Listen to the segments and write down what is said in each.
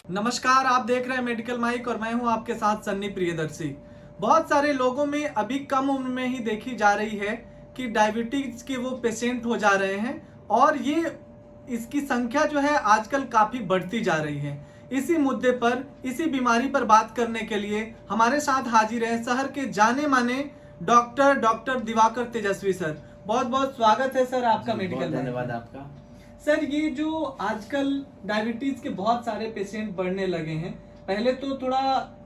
नमस्कार, आप देख रहे हैं मेडिकल माइक और मैं हूं आपके साथ सन्नी प्रियदर्शी। बहुत सारे लोगों में अभी कम उम्र में ही देखी जा रही है कि डायबिटीज के वो पेशेंट हो जा रहे हैं और ये इसकी संख्या जो है आजकल काफ़ी बढ़ती जा रही है। इसी मुद्दे पर, इसी बीमारी पर बात करने के लिए हमारे साथ हाजिर है शहर के जाने माने डॉक्टर दिवाकर तेजस्वी सर। बहुत बहुत स्वागत है सर आपका मेडिकल माइक में। धन्यवाद आपका। सर, ये जो आजकल डायबिटीज के बहुत सारे पेशेंट बढ़ने लगे हैं, पहले तो थोड़ा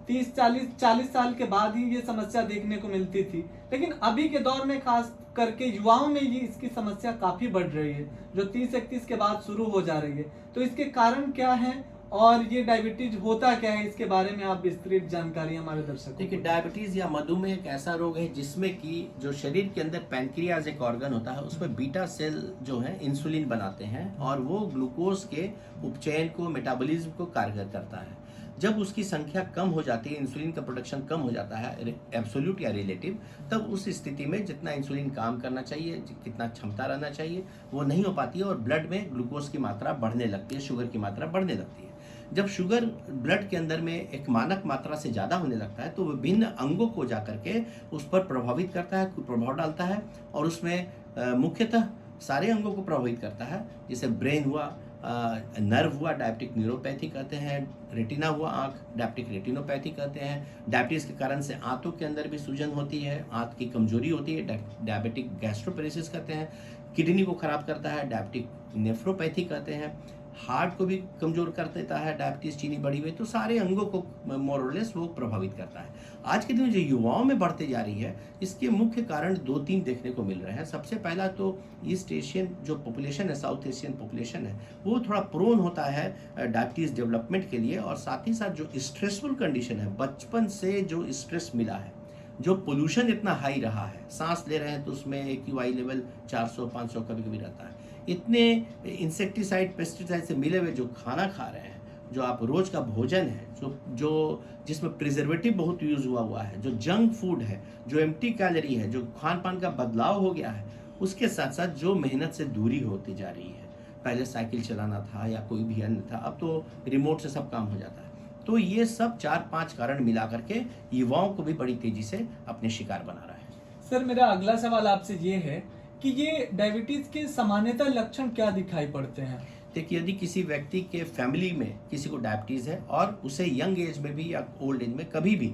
30-40 साल के बाद ही ये समस्या देखने को मिलती थी, लेकिन अभी के दौर में खास करके युवाओं में ये इसकी समस्या काफी बढ़ रही है, जो 30-31 के बाद शुरू हो जा रही है। तो इसके कारण क्या है और ये डायबिटीज होता क्या है, इसके बारे में आप विस्तृत जानकारी हमारे दर्शकों देखिए, डायबिटीज या मधुमेह एक ऐसा रोग है जिसमें कि जो शरीर के अंदर पैनक्रियाज एक ऑर्गन होता है, उसमें बीटा सेल जो है इंसुलिन बनाते हैं और वो ग्लूकोज के उपचयन को, मेटाबॉलिज्म को कारगर करता है। जब उसकी संख्या कम हो जाती है, इंसुलिन का प्रोडक्शन कम हो जाता है एब्सोल्यूट या रिलेटिव, तब उस स्थिति में जितना इंसुलिन काम करना चाहिए, कितना क्षमता रहना चाहिए, वो नहीं हो पाती है और ब्लड में ग्लूकोज की मात्रा बढ़ने लगती है, शुगर की मात्रा बढ़ने लगती है। जब शुगर ब्लड के अंदर में एक मानक मात्रा से ज़्यादा होने लगता है तो विभिन्न अंगों को जाकर के उस पर प्रभावित करता है, प्रभाव डालता है और उसमें मुख्यतः सारे अंगों को प्रभावित करता है। जैसे ब्रेन हुआ, नर्व हुआ, डायबिटिक न्यूरोपैथी कहते हैं, रेटिना हुआ आँख, डायबिटिक रेटिनोपैथी कहते हैं। डायबिटीज़ के कारण से आंतों के अंदर भी सूजन होती है, आंत की कमजोरी होती है, डायबिटिक गैस्ट्रोपेरेसिस कहते हैं। किडनी को खराब करता है, डायबिटिक नेफ्रोपैथी कहते हैं। हार्ट को भी कमज़ोर कर देता है डायबिटीज़, चीनी बढ़ी हुई, तो सारे अंगों को मोरलेस वो प्रभावित करता है। आज के दिन जो युवाओं में बढ़ते जा रही है, इसके मुख्य कारण 2-3 देखने को मिल रहे हैं। सबसे पहला तो ईस्ट एशियन जो पॉपुलेशन है, साउथ एशियन पॉपुलेशन है, वो थोड़ा प्रोन होता है डायबिटीज़ डेवलपमेंट के लिए। और साथ ही साथ जो स्ट्रेसफुल कंडीशन है, बचपन से जो स्ट्रेस मिला है, जो पोल्यूशन इतना हाई रहा है, सांस ले रहे हैं तो उसमें AQI लेवल 400-500 कभी कभी रहता है, इतने इंसेक्टिसाइड पेस्टिसाइड से मिले हुए जो खाना खा रहे हैं, जो आप रोज का भोजन है, जो जिसमें प्रिजर्वेटिव बहुत यूज़ हुआ है, जो जंक फूड है, जो एम्प्टी कैलोरी है, जो खान पान का बदलाव हो गया है, उसके साथ साथ जो मेहनत से दूरी होती जा रही है। पहले साइकिल चलाना था या कोई भी अन्य था, अब तो रिमोट से सब काम हो जाता है। तो ये सब 4-5 कारण मिला करके युवाओं को भी बड़ी तेजी से अपने शिकार बना रहा है। सर, मेरा अगला सवाल आपसे ये है कि ये डायबिटीज के सामान्यतः लक्षण क्या दिखाई पड़ते हैं? देखिए, यदि किसी व्यक्ति के फैमिली में किसी को डायबिटीज़ है और उसे यंग एज में भी या ओल्ड एज में कभी भी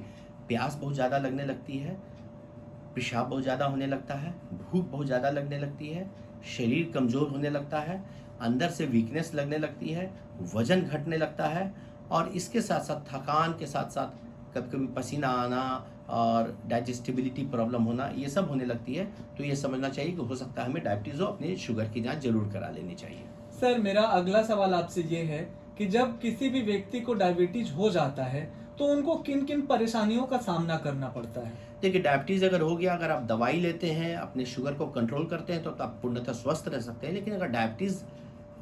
प्यास बहुत ज़्यादा लगने लगती है, पेशाब बहुत ज़्यादा होने लगता है, भूख बहुत ज़्यादा लगने लगती है, शरीर कमज़ोर होने लगता है, अंदर से वीकनेस लगने लगती है, वजन घटने लगता है और इसके साथ साथ थकान के साथ साथ कभी कभी पसीना आना और डाइजेस्टिबिलिटी प्रॉब्लम होना, ये सब होने लगती है। तो ये समझना चाहिए कि हो सकता है हमें डायबिटीज़ हो, अपनी शुगर की जांच जरूर करा लेनी चाहिए। सर, मेरा अगला सवाल आपसे ये है कि जब किसी भी व्यक्ति को डायबिटीज हो जाता है तो उनको किन किन परेशानियों का सामना करना पड़ता है? देखिए, डायबिटीज़ अगर हो गया, अगर आप दवाई लेते हैं, अपने शुगर को कंट्रोल करते हैं, तो आप पूर्णतः स्वस्थ रह सकते हैं। लेकिन अगर डायबिटीज़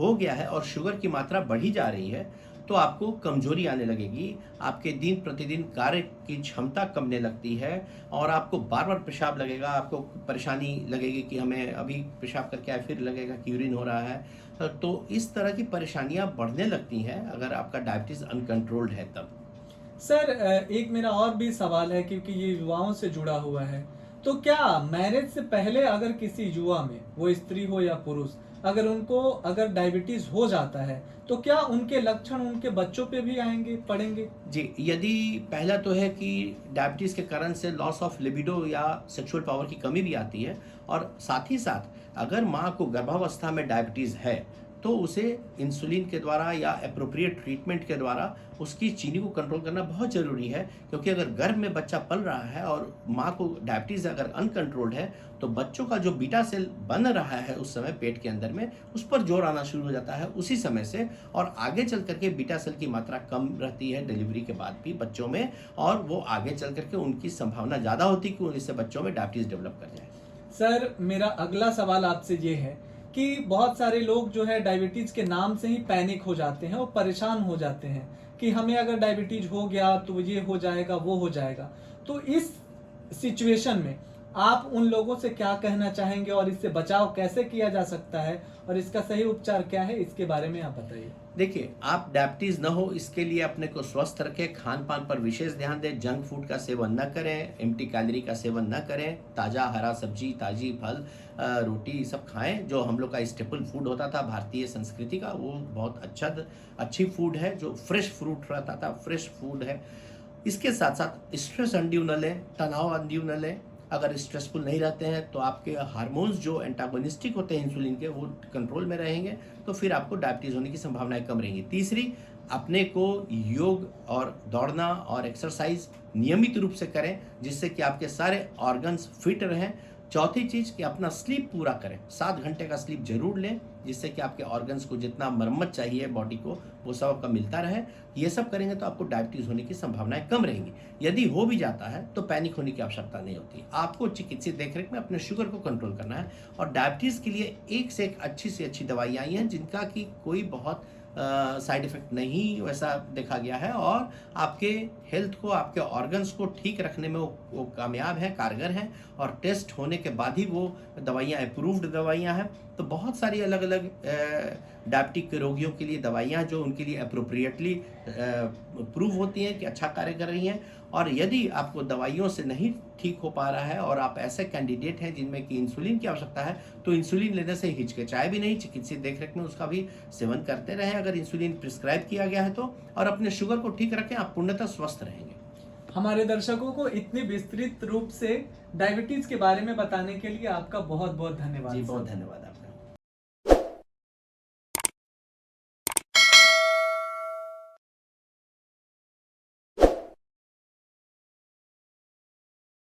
हो गया है और शुगर की मात्रा बढ़ी जा रही है, तो आपको कमजोरी आने लगेगी, आपके दिन प्रतिदिन कार्य की क्षमता कमने लगती है और आपको बार बार पेशाब लगेगा, आपको परेशानी लगेगी कि हमें अभी पेशाब करके आए, फिर लगेगा कि यूरिन हो रहा है। तो इस तरह की परेशानियां बढ़ने लगती हैं अगर आपका डायबिटीज़ अनकंट्रोल्ड है तब। सर, एक मेरा और भी सवाल है क्योंकि ये युवाओं से जुड़ा हुआ है। तो क्या मैरिज से पहले अगर किसी युवा में, वो स्त्री हो या पुरुष, अगर डायबिटीज हो जाता है तो क्या उनके लक्षण उनके बच्चों पे भी पड़ेंगे? जी, यदि पहला तो है कि डायबिटीज़ के कारण से लॉस ऑफ लिबिडो या सेक्सुअल पावर की कमी भी आती है और साथ ही साथ अगर माँ को गर्भावस्था में डायबिटीज़ है तो उसे इंसुलिन के द्वारा या एप्रोप्रिएट ट्रीटमेंट के द्वारा उसकी चीनी को कंट्रोल करना बहुत ज़रूरी है। क्योंकि अगर गर्भ में बच्चा पल रहा है और माँ को डायबिटीज़ अगर अनकंट्रोल्ड है तो बच्चों का जो बीटा सेल बन रहा है उस समय पेट के अंदर में, उस पर जोर आना शुरू हो जाता है उसी समय से और आगे चल करके बीटा सेल की मात्रा कम रहती है डिलीवरी के बाद भी बच्चों में, और वो आगे चल करके उनकी संभावना ज़्यादा होती है कि उनसे बच्चों में डायबिटीज़ डेवलप कर जाए। सर, मेरा अगला सवाल आपसे ये है कि बहुत सारे लोग जो है डायबिटीज के नाम से ही पैनिक हो जाते हैं और परेशान हो जाते हैं कि हमें अगर डायबिटीज हो गया तो ये हो जाएगा, वो हो जाएगा। तो इस सिचुएशन में आप उन लोगों से क्या कहना चाहेंगे और इससे बचाव कैसे किया जा सकता है और इसका सही उपचार क्या है, इसके बारे में आप बताइए। देखिए, आप डायबिटीज न हो इसके लिए अपने को स्वस्थ रखें, खान पान पर विशेष ध्यान दें, जंक फूड का सेवन न करें, एम्प्टी कैलोरी का सेवन न करें, ताज़ा हरा सब्जी, ताज़ी फल, रोटी सब खाएं। जो हम लोग का स्टेपल फूड होता था भारतीय संस्कृति का, वो बहुत अच्छी फूड है, जो फ्रेश फ्रूट रहता था, फ्रेश फूड है। इसके साथ साथ स्ट्रेस अनड्यू न लें, तनाव अनड्यू न लें। अगर स्ट्रेसफुल नहीं रहते हैं तो आपके हार्मोन्स जो एंटागोनिस्टिक होते हैं इंसुलिन के, वो कंट्रोल में रहेंगे, तो फिर आपको डायबिटीज़ होने की संभावनाएं कम रहेंगी। तीसरी, अपने को योग और दौड़ना और एक्सरसाइज नियमित रूप से करें, जिससे कि आपके सारे ऑर्गन्स फिट रहें। चौथी चीज़ कि अपना स्लीप पूरा करें, 7 घंटे का स्लीप जरूर लें, जिससे कि आपके ऑर्गन्स को जितना मरम्मत चाहिए बॉडी को, वो सब आपका मिलता रहे। ये सब करेंगे तो आपको डायबिटीज़ होने की संभावनाएं कम रहेंगी। यदि हो भी जाता है तो पैनिक होने की आवश्यकता नहीं होती। आपको चिकित्सीय देखरेख में अपने शुगर को कंट्रोल करना है। और डायबिटीज़ के लिए एक से एक अच्छी से अच्छी दवाइयाँ आई हैं, जिनका कि कोई बहुत साइड इफ़ेक्ट नहीं वैसा देखा गया है, और आपके हेल्थ को, आपके ऑर्गन्स को ठीक रखने में वो कामयाब हैं, कारगर हैं, और टेस्ट होने के बाद ही वो दवाइयाँ अप्रूव्ड दवाइयाँ हैं। तो बहुत सारी अलग अलग डायबिटिक रोगियों के लिए दवाइयाँ जो उनके लिए अप्रोप्रिएटली प्रूव होती हैं कि अच्छा कार्य कर रही हैं। और यदि आपको दवाइयों से नहीं ठीक हो पा रहा है और आप ऐसे कैंडिडेट हैं जिनमें कि इंसुलिन की आवश्यकता है, तो इंसुलिन लेने से हिचकिचाए भी नहीं, चिकित्सीय देखरेख में उसका भी सेवन करते रहें अगर इंसुलिन प्रिस्क्राइब किया गया है तो, और अपने शुगर को ठीक रखें, आप पूर्णतः स्वस्थ रहेंगे। हमारे दर्शकों को इतनी विस्तृत रूप से डायबिटीज के बारे में बताने के लिए आपका बहुत बहुत धन्यवाद। जी, बहुत धन्यवाद।